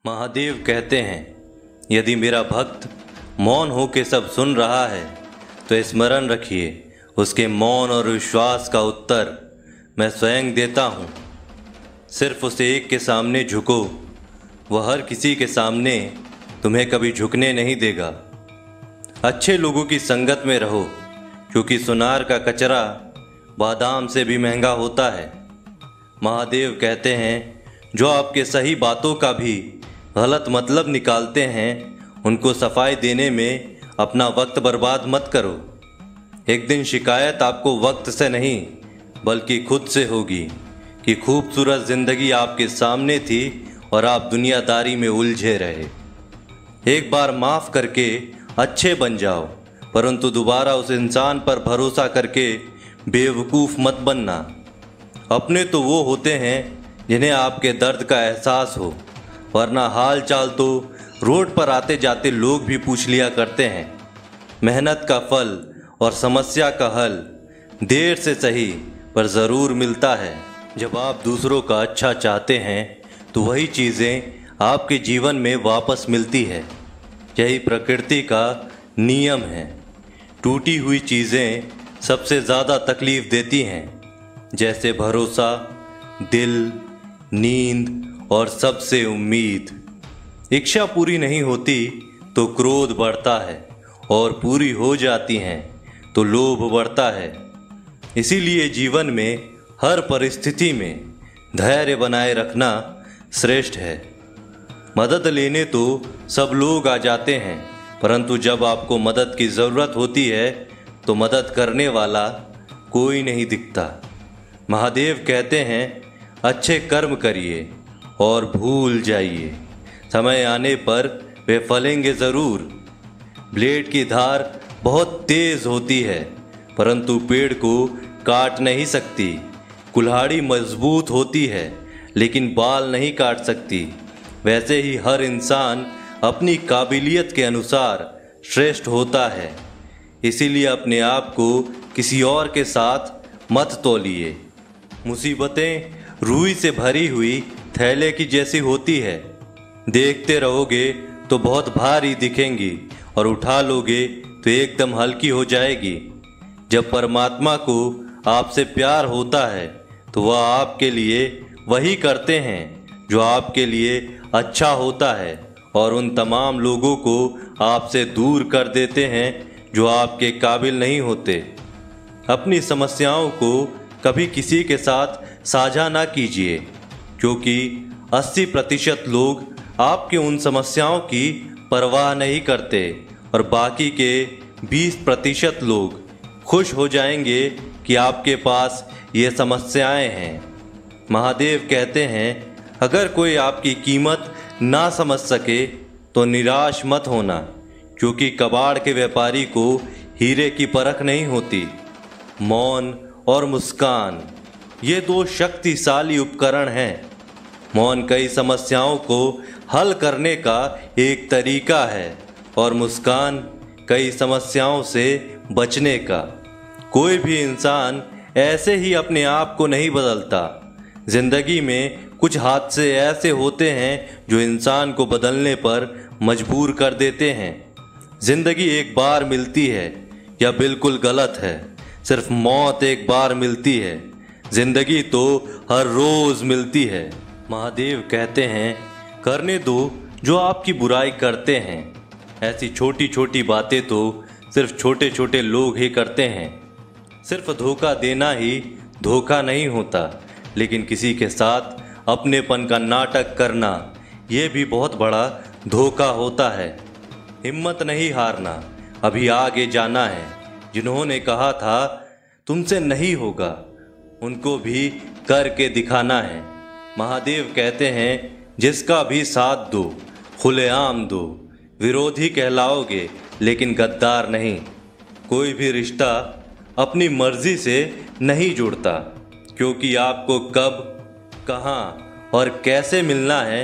महादेव कहते हैं, यदि मेरा भक्त मौन हो के सब सुन रहा है तो स्मरण रखिए, उसके मौन और विश्वास का उत्तर मैं स्वयं देता हूँ। सिर्फ उस एक के सामने झुको, वह हर किसी के सामने तुम्हें कभी झुकने नहीं देगा। अच्छे लोगों की संगत में रहो, क्योंकि सुनार का कचरा बादाम से भी महंगा होता है। महादेव कहते हैं, जो आपके सही बातों का भी गलत मतलब निकालते हैं, उनको सफाई देने में अपना वक्त बर्बाद मत करो। एक दिन शिकायत आपको वक्त से नहीं बल्कि खुद से होगी कि खूबसूरत ज़िंदगी आपके सामने थी और आप दुनियादारी में उलझे रहे। एक बार माफ़ करके अच्छे बन जाओ, परंतु दोबारा उस इंसान पर भरोसा करके बेवकूफ़ मत बनना। अपने तो वो होते हैं जिन्हें आपके दर्द का एहसास हो, वरना हाल चाल तो रोड पर आते जाते लोग भी पूछ लिया करते हैं। मेहनत का फल और समस्या का हल देर से सही पर ज़रूर मिलता है। जब आप दूसरों का अच्छा चाहते हैं तो वही चीज़ें आपके जीवन में वापस मिलती है। यही प्रकृति का नियम है। टूटी हुई चीज़ें सबसे ज़्यादा तकलीफ़ देती हैं, जैसे भरोसा, दिल, नींद और सबसे उम्मीद। इच्छा पूरी नहीं होती तो क्रोध बढ़ता है, और पूरी हो जाती हैं तो लोभ बढ़ता है। इसीलिए जीवन में हर परिस्थिति में धैर्य बनाए रखना श्रेष्ठ है। मदद लेने तो सब लोग आ जाते हैं, परंतु जब आपको मदद की ज़रूरत होती है तो मदद करने वाला कोई नहीं दिखता। महादेव कहते हैं, अच्छे कर्म करिए और भूल जाइए, समय आने पर वे फलेंगे ज़रूर। ब्लेड की धार बहुत तेज़ होती है, परंतु पेड़ को काट नहीं सकती। कुल्हाड़ी मजबूत होती है, लेकिन बाल नहीं काट सकती। वैसे ही हर इंसान अपनी काबिलियत के अनुसार श्रेष्ठ होता है। इसीलिए अपने आप को किसी और के साथ मत तौलिए। मुसीबतें रुई से भरी हुई थैले की जैसी होती है। देखते रहोगे तो बहुत भारी दिखेंगी और उठा लोगे तो एकदम हल्की हो जाएगी। जब परमात्मा को आपसे प्यार होता है तो वह आपके लिए वही करते हैं जो आपके लिए अच्छा होता है, और उन तमाम लोगों को आपसे दूर कर देते हैं जो आपके काबिल नहीं होते। अपनी समस्याओं को कभी किसी के साथ साझा ना कीजिए, क्योंकि 80% लोग आपके उन समस्याओं की परवाह नहीं करते और बाकी के 20% लोग खुश हो जाएंगे कि आपके पास ये समस्याएं हैं। महादेव कहते हैं, अगर कोई आपकी कीमत ना समझ सके तो निराश मत होना, क्योंकि कबाड़ के व्यापारी को हीरे की परख नहीं होती। मौन और मुस्कान, ये दो शक्तिशाली उपकरण हैं। मौन कई समस्याओं को हल करने का एक तरीका है और मुस्कान कई समस्याओं से बचने का। कोई भी इंसान ऐसे ही अपने आप को नहीं बदलता। जिंदगी में कुछ हादसे ऐसे होते हैं जो इंसान को बदलने पर मजबूर कर देते हैं। जिंदगी एक बार मिलती है, यह बिल्कुल गलत है। सिर्फ मौत एक बार मिलती है, जिंदगी तो हर रोज़ मिलती है। महादेव कहते हैं, करने दो जो आपकी बुराई करते हैं। ऐसी छोटी छोटी बातें तो सिर्फ छोटे छोटे लोग ही करते हैं। सिर्फ धोखा देना ही धोखा नहीं होता, लेकिन किसी के साथ अपनेपन का नाटक करना, ये भी बहुत बड़ा धोखा होता है। हिम्मत नहीं हारना, अभी आगे जाना है। जिन्होंने कहा था तुमसे नहीं होगा, उनको भी करके दिखाना है। महादेव कहते हैं, जिसका भी साथ दो, खुलेआम दो। विरोधी कहलाओगे लेकिन गद्दार नहीं। कोई भी रिश्ता अपनी मर्जी से नहीं जुड़ता, क्योंकि आपको कब, कहाँ और कैसे मिलना है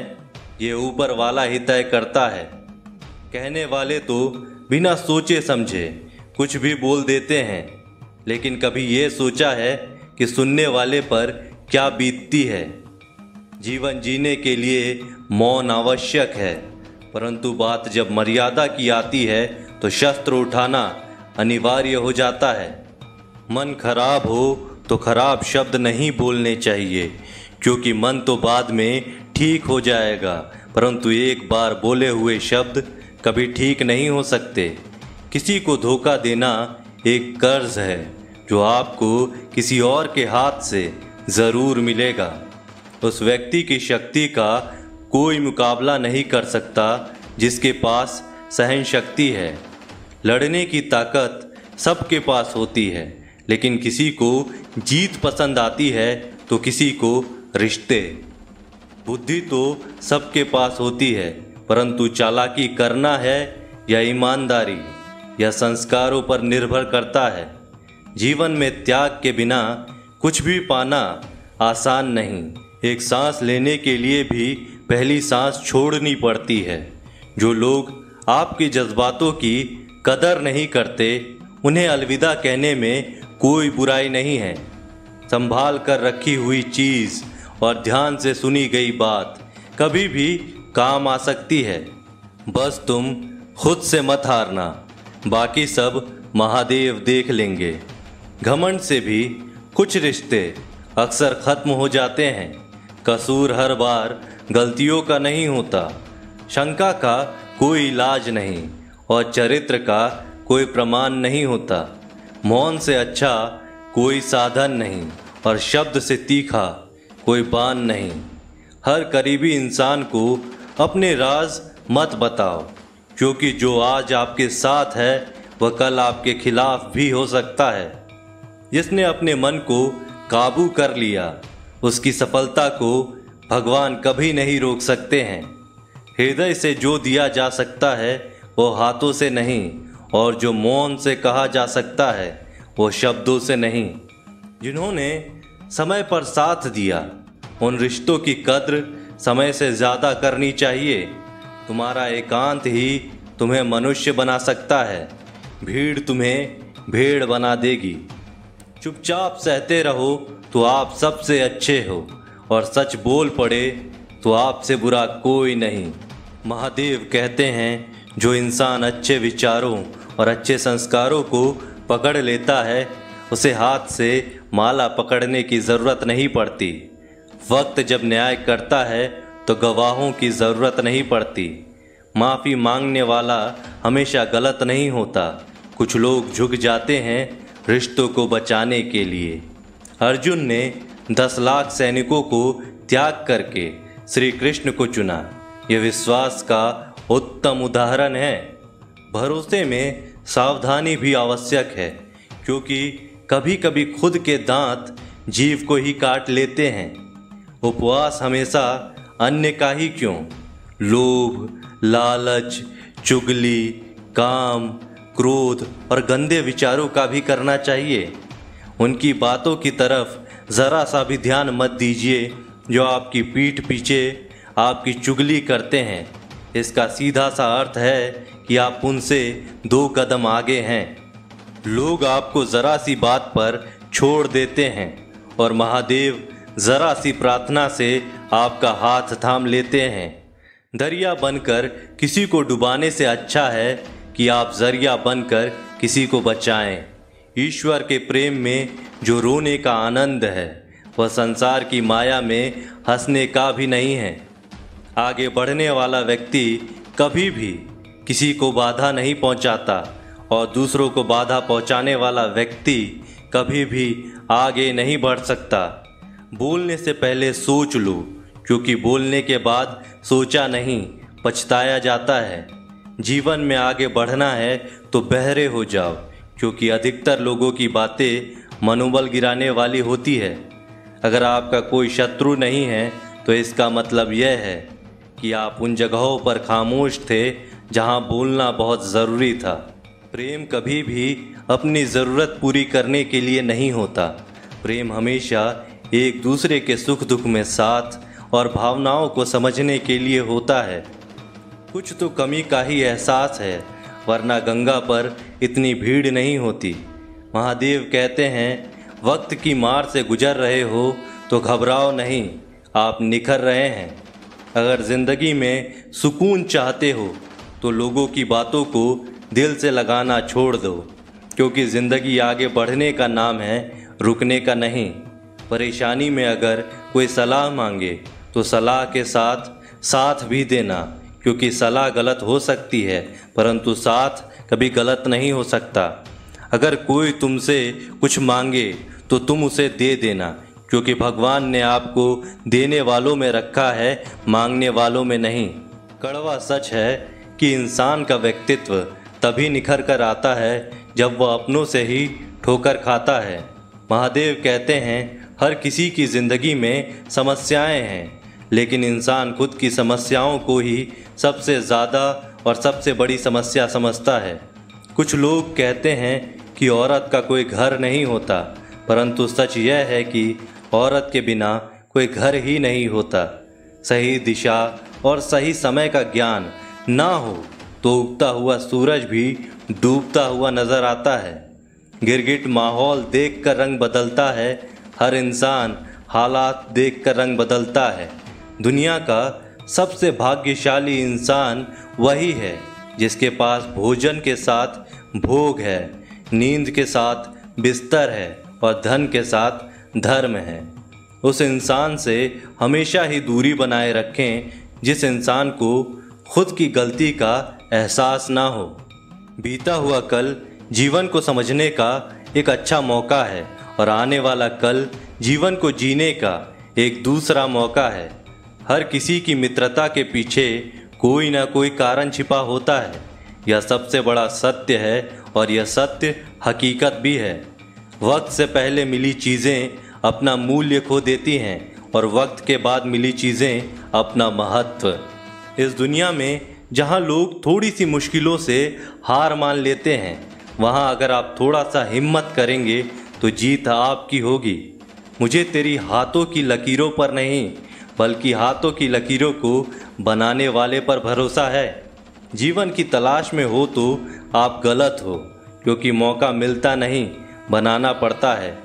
ये ऊपर वाला ही तय करता है। कहने वाले तो बिना सोचे समझे कुछ भी बोल देते हैं, लेकिन कभी ये सोचा है कि सुनने वाले पर क्या बीतती है। जीवन जीने के लिए मौन आवश्यक है, परंतु बात जब मर्यादा की आती है तो शस्त्र उठाना अनिवार्य हो जाता है। मन खराब हो तो खराब शब्द नहीं बोलने चाहिए, क्योंकि मन तो बाद में ठीक हो जाएगा, परंतु एक बार बोले हुए शब्द कभी ठीक नहीं हो सकते। किसी को धोखा देना एक कर्ज है जो आपको किसी और के हाथ से ज़रूर मिलेगा। उस व्यक्ति की शक्ति का कोई मुकाबला नहीं कर सकता जिसके पास सहन शक्ति है। लड़ने की ताकत सबके पास होती है, लेकिन किसी को जीत पसंद आती है तो किसी को रिश्ते। बुद्धि तो सबके पास होती है, परंतु चालाकी करना है या ईमानदारी या संस्कारों पर निर्भर करता है। जीवन में त्याग के बिना कुछ भी पाना आसान नहीं। एक सांस लेने के लिए भी पहली सांस छोड़नी पड़ती है। जो लोग आपके जज्बातों की कदर नहीं करते, उन्हें अलविदा कहने में कोई बुराई नहीं है। संभाल कर रखी हुई चीज़ और ध्यान से सुनी गई बात कभी भी काम आ सकती है। बस तुम खुद से मत हारना, बाकी सब महादेव देख लेंगे। घमंड से भी कुछ रिश्ते अक्सर खत्म हो जाते हैं। कसूर हर बार गलतियों का नहीं होता, शंका का कोई इलाज नहीं और चरित्र का कोई प्रमाण नहीं होता। मौन से अच्छा कोई साधन नहीं और शब्द से तीखा कोई बाण नहीं। हर करीबी इंसान को अपने राज मत बताओ, क्योंकि जो आज आपके साथ है वह कल आपके खिलाफ भी हो सकता है। जिसने अपने मन को काबू कर लिया, उसकी सफलता को भगवान कभी नहीं रोक सकते हैं। हृदय से जो दिया जा सकता है वो हाथों से नहीं, और जो मौन से कहा जा सकता है वो शब्दों से नहीं। जिन्होंने समय पर साथ दिया, उन रिश्तों की कद्र समय से ज़्यादा करनी चाहिए। तुम्हारा एकांत ही तुम्हें मनुष्य बना सकता है, भीड़ तुम्हें भेड़ बना देगी। चुपचाप सहते रहो तो आप सबसे अच्छे हो, और सच बोल पड़े तो आपसे बुरा कोई नहीं। महादेव कहते हैं, जो इंसान अच्छे विचारों और अच्छे संस्कारों को पकड़ लेता है, उसे हाथ से माला पकड़ने की ज़रूरत नहीं पड़ती। वक्त जब न्याय करता है तो गवाहों की ज़रूरत नहीं पड़ती। माफ़ी मांगने वाला हमेशा गलत नहीं होता। कुछ लोग झुक जाते हैं रिश्तों को बचाने के लिए। अर्जुन ने 10 लाख सैनिकों को त्याग करके श्री कृष्ण को चुना। यह विश्वास का उत्तम उदाहरण है। भरोसे में सावधानी भी आवश्यक है, क्योंकि कभी कभी खुद के दांत जीव को ही काट लेते हैं। उपवास हमेशा अन्य का ही क्यों, लोभ, लालच, चुगली, काम, क्रोध और गंदे विचारों का भी करना चाहिए। उनकी बातों की तरफ ज़रा सा भी ध्यान मत दीजिए जो आपकी पीठ पीछे आपकी चुगली करते हैं। इसका सीधा सा अर्थ है कि आप उनसे 2 कदम आगे हैं। लोग आपको ज़रा सी बात पर छोड़ देते हैं और महादेव ज़रा सी प्रार्थना से आपका हाथ थाम लेते हैं। दरिया बनकर किसी को डुबाने से अच्छा है कि आप जरिया बनकर किसी को बचाएं। ईश्वर के प्रेम में जो रोने का आनंद है, वह संसार की माया में हंसने का भी नहीं है। आगे बढ़ने वाला व्यक्ति कभी भी किसी को बाधा नहीं पहुंचाता, और दूसरों को बाधा पहुंचाने वाला व्यक्ति कभी भी आगे नहीं बढ़ सकता। बोलने से पहले सोच लो, क्योंकि बोलने के बाद सोचा नहीं पछताया जाता है। जीवन में आगे बढ़ना है तो बहरे हो जाओ, क्योंकि अधिकतर लोगों की बातें मनोबल गिराने वाली होती है। अगर आपका कोई शत्रु नहीं है तो इसका मतलब यह है कि आप उन जगहों पर खामोश थे जहां बोलना बहुत ज़रूरी था। प्रेम कभी भी अपनी ज़रूरत पूरी करने के लिए नहीं होता। प्रेम हमेशा एक दूसरे के सुख दुख में साथ और भावनाओं को समझने के लिए होता है। कुछ तो कमी का ही एहसास है, वरना गंगा पर इतनी भीड़ नहीं होती। महादेव कहते हैं, वक्त की मार से गुजर रहे हो तो घबराओ नहीं, आप निखर रहे हैं। अगर ज़िंदगी में सुकून चाहते हो तो लोगों की बातों को दिल से लगाना छोड़ दो, क्योंकि ज़िंदगी आगे बढ़ने का नाम है, रुकने का नहीं। परेशानी में अगर कोई सलाह मांगे तो सलाह के साथ साथ भी देना, क्योंकि सलाह गलत हो सकती है परंतु साथ कभी गलत नहीं हो सकता। अगर कोई तुमसे कुछ मांगे तो तुम उसे दे देना, क्योंकि भगवान ने आपको देने वालों में रखा है, मांगने वालों में नहीं। कड़वा सच है कि इंसान का व्यक्तित्व तभी निखर कर आता है जब वह अपनों से ही ठोकर खाता है। महादेव कहते हैं हर किसी की ज़िंदगी में समस्याएं हैं, लेकिन इंसान खुद की समस्याओं को ही सबसे ज़्यादा और सबसे बड़ी समस्या समझता है। कुछ लोग कहते हैं कि औरत का कोई घर नहीं होता, परंतु सच यह है कि औरत के बिना कोई घर ही नहीं होता। सही दिशा और सही समय का ज्ञान ना हो तो उगता हुआ सूरज भी डूबता हुआ नजर आता है। गिरगिट माहौल देखकर रंग बदलता है, हर इंसान हालात देखकर रंग बदलता है। दुनिया का सबसे भाग्यशाली इंसान वही है जिसके पास भोजन के साथ भोग है, नींद के साथ बिस्तर है और धन के साथ धर्म है। उस इंसान से हमेशा ही दूरी बनाए रखें जिस इंसान को खुद की गलती का एहसास ना हो। बीता हुआ कल जीवन को समझने का एक अच्छा मौका है और आने वाला कल जीवन को जीने का एक दूसरा मौका है। हर किसी की मित्रता के पीछे कोई ना कोई कारण छिपा होता है। यह सबसे बड़ा सत्य है और यह सत्य हकीकत भी है। वक्त से पहले मिली चीज़ें अपना मूल्य खो देती हैं और वक्त के बाद मिली चीज़ें अपना महत्व। इस दुनिया में जहां लोग थोड़ी सी मुश्किलों से हार मान लेते हैं, वहां अगर आप थोड़ा सा हिम्मत करेंगे तो जीत आपकी होगी। मुझे तेरी हाथों की लकीरों पर नहीं बल्कि हाथों की लकीरों को बनाने वाले पर भरोसा है। जीवन की तलाश में हो तो आप गलत हो, क्योंकि मौका मिलता नहीं, बनाना पड़ता है।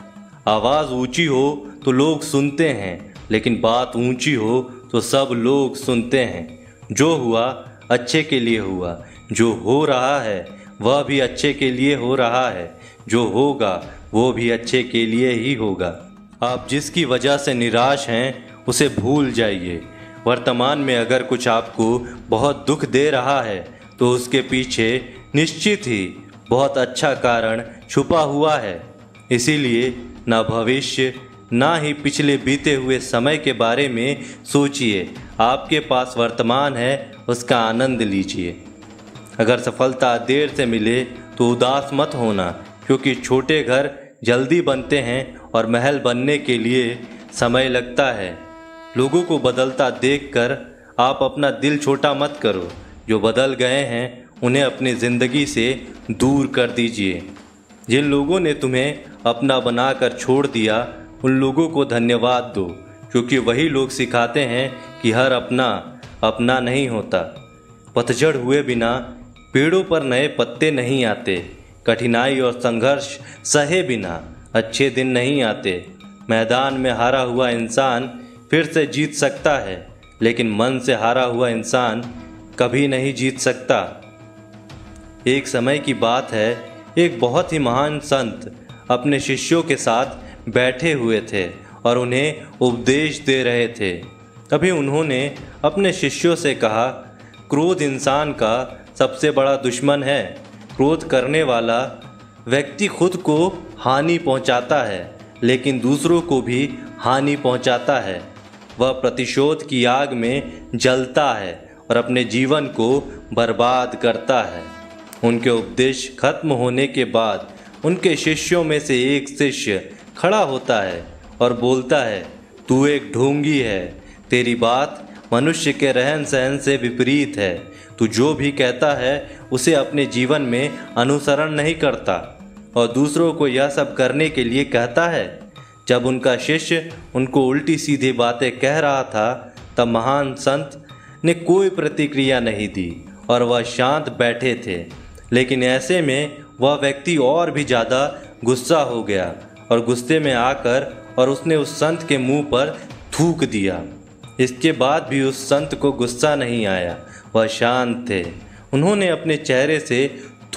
आवाज़ ऊंची हो तो लोग सुनते हैं, लेकिन बात ऊंची हो तो सब लोग सुनते हैं। जो हुआ अच्छे के लिए हुआ, जो हो रहा है वह भी अच्छे के लिए हो रहा है, जो होगा वो भी अच्छे के लिए ही होगा। आप जिसकी वजह से निराश हैं उसे भूल जाइए। वर्तमान में अगर कुछ आपको बहुत दुख दे रहा है तो उसके पीछे निश्चित ही बहुत अच्छा कारण छुपा हुआ है। इसीलिए ना भविष्य ना ही पिछले बीते हुए समय के बारे में सोचिए। आपके पास वर्तमान है, उसका आनंद लीजिए। अगर सफलता देर से मिले तो उदास मत होना, क्योंकि छोटे घर जल्दी बनते हैं और महल बनने के लिए समय लगता है। लोगों को बदलता देखकर आप अपना दिल छोटा मत करो। जो बदल गए हैं उन्हें अपनी ज़िंदगी से दूर कर दीजिए। जिन लोगों ने तुम्हें अपना बनाकर छोड़ दिया उन लोगों को धन्यवाद दो, क्योंकि वही लोग सिखाते हैं कि हर अपना अपना नहीं होता। पतझड़ हुए बिना पेड़ों पर नए पत्ते नहीं आते। कठिनाई और संघर्ष सहे बिना अच्छे दिन नहीं आते। मैदान में हारा हुआ इंसान फिर से जीत सकता है, लेकिन मन से हारा हुआ इंसान कभी नहीं जीत सकता। एक समय की बात है, एक बहुत ही महान संत अपने शिष्यों के साथ बैठे हुए थे और उन्हें उपदेश दे रहे थे। तभी उन्होंने अपने शिष्यों से कहा, क्रोध इंसान का सबसे बड़ा दुश्मन है। क्रोध करने वाला व्यक्ति खुद को हानि पहुंचाता है, लेकिन दूसरों को भी हानि पहुंचाता है। वह प्रतिशोध की आग में जलता है और अपने जीवन को बर्बाद करता है। उनके उपदेश खत्म होने के बाद उनके शिष्यों में से एक शिष्य खड़ा होता है और बोलता है, तू एक ढोंगी है। तेरी बात मनुष्य के रहन सहन से विपरीत है। तू जो भी कहता है उसे अपने जीवन में अनुसरण नहीं करता और दूसरों को यह सब करने के लिए कहता है। जब उनका शिष्य उनको उल्टी सीधी बातें कह रहा था तब महान संत ने कोई प्रतिक्रिया नहीं दी और वह शांत बैठे थे। लेकिन ऐसे में वह व्यक्ति और भी ज़्यादा गुस्सा हो गया और गुस्से में आकर और उसने उस संत के मुंह पर थूक दिया। इसके बाद भी उस संत को गुस्सा नहीं आया, वह शांत थे। उन्होंने अपने चेहरे से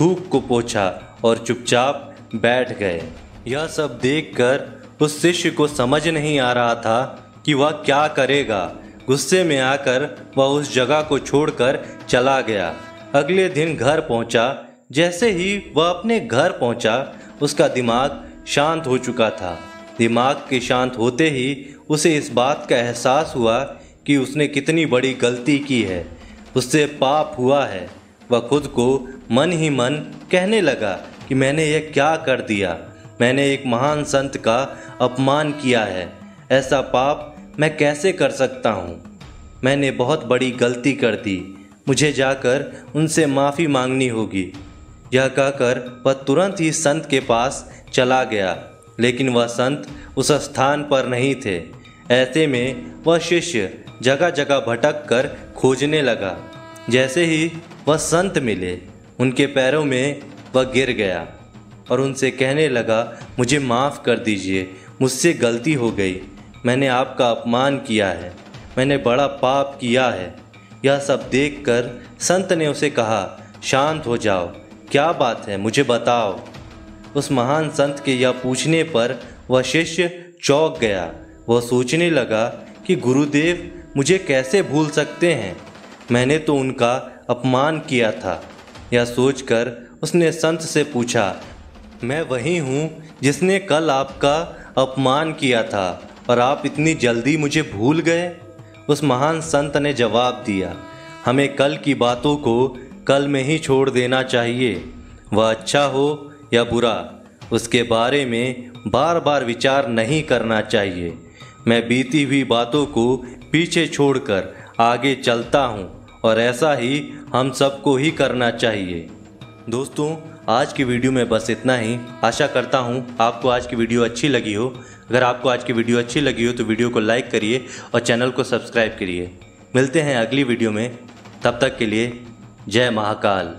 थूक को पोंछा और चुपचाप बैठ गए। यह सब देखकर उस शिष्य को समझ नहीं आ रहा था कि वह क्या करेगा। गुस्से में आकर वह उस जगह को छोड़कर चला गया। अगले दिन घर पहुंचा। जैसे ही वह अपने घर पहुंचा, उसका दिमाग शांत हो चुका था। दिमाग के शांत होते ही उसे इस बात का एहसास हुआ कि उसने कितनी बड़ी गलती की है, उससे पाप हुआ है। वह खुद को मन ही मन कहने लगा कि मैंने यह क्या कर दिया, मैंने एक महान संत का अपमान किया है, ऐसा पाप मैं कैसे कर सकता हूँ। मैंने बहुत बड़ी गलती कर दी, मुझे जाकर उनसे माफ़ी मांगनी होगी। यह कहकर वह तुरंत ही संत के पास चला गया, लेकिन वह संत उस स्थान पर नहीं थे। ऐसे में वह शिष्य जगह जगह भटक कर खोजने लगा। जैसे ही वह संत मिले, उनके पैरों में वह गिर गया और उनसे कहने लगा, मुझे माफ़ कर दीजिए, मुझसे गलती हो गई, मैंने आपका अपमान किया है, मैंने बड़ा पाप किया है। यह सब देखकर संत ने उसे कहा, शांत हो जाओ, क्या बात है, मुझे बताओ। उस महान संत के यह पूछने पर वह शिष्य चौंक गया। वह सोचने लगा कि गुरुदेव मुझे कैसे भूल सकते हैं, मैंने तो उनका अपमान किया था। यह सोचकर उसने संत से पूछा, मैं वही हूँ जिसने कल आपका अपमान किया था और आप इतनी जल्दी मुझे भूल गए। उस महान संत ने जवाब दिया, हमें कल की बातों को कल में ही छोड़ देना चाहिए। वह अच्छा हो या बुरा, उसके बारे में बार बार विचार नहीं करना चाहिए। मैं बीती हुई बातों को पीछे छोड़कर आगे चलता हूँ और ऐसा ही हम सबको ही करना चाहिए। दोस्तों, आज की वीडियो में बस इतना ही। आशा करता हूँ आपको आज की वीडियो अच्छी लगी हो। अगर आपको आज की वीडियो अच्छी लगी हो तो वीडियो को लाइक करिए और चैनल को सब्सक्राइब करिए। मिलते हैं अगली वीडियो में, तब तक के लिए जय महाकाल।